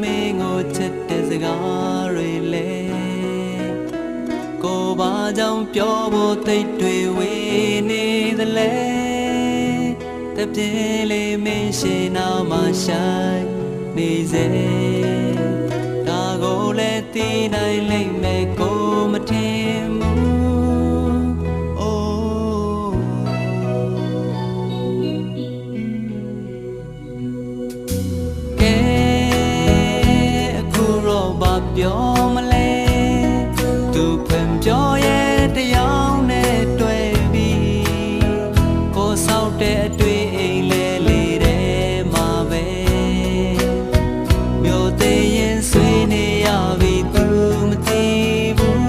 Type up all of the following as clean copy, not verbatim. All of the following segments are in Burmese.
မင်းကိုချစ်တဲ့စကားတွေလေကိုဘာကြောင့်ပြောဖို့သိတွေဝေးနေသလဲတပြေးလေးမင်းရှိနာမှဆိုင်နေစေဒါကိုလည်းသိနိုင်လိမ့်မယ်ကိုမထင်ဘူးအိုးကဲအခုတော့ဘာပြောမလဲသူဖွင့်ပြောရဲ့တရားနဲ့တွေ့ပြီကိုဆောက်တဲ့အတွေ့အိမ်လဲလေးတဲ့မှာပဲမြို့သေးရင်ဆွေးနေရပြီသူမသိဘူး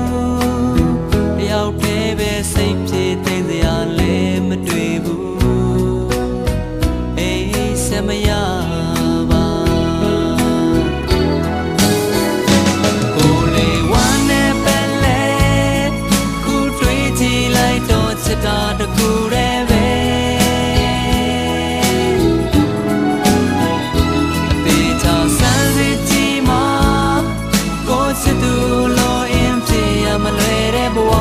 တယောက်တည်းပဲစိတ်ပြေသိစရာလည်းမတွေ့ဘူးအေးစမရပါကိုလေးဝမ်းနဲ့ပဲလဲခုတွေ့ကြည့်လိုက်တော့ချစ်တာတခုတည်းပဲမလွယ်တဲ့ဘဝ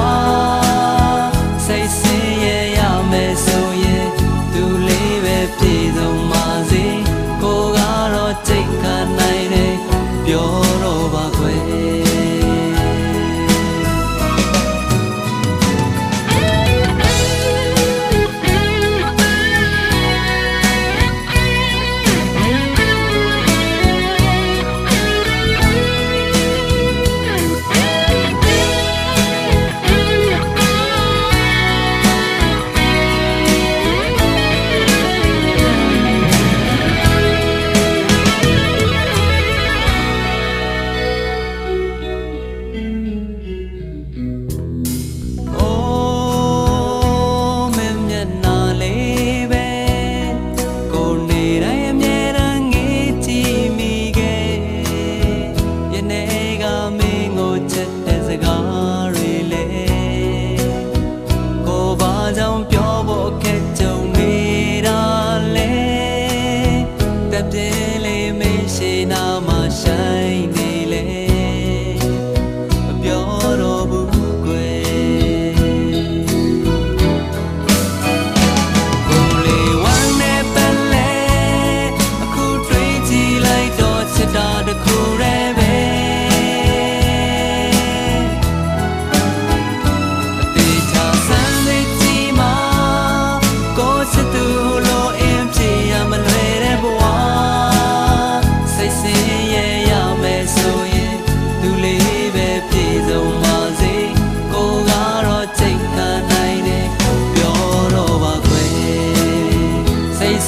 စိတ်ဆင်းရဲရမယ်ဆိုရင်သူလေးပဲပြေဆုံးပါစေကိုကတော့စိတ်ခံနိုင်တယ်ပြောတော့ပါခွေ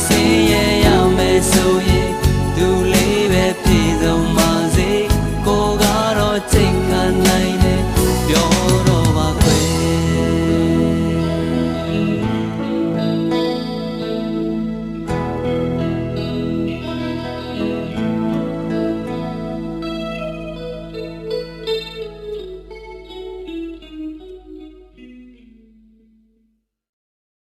say yeah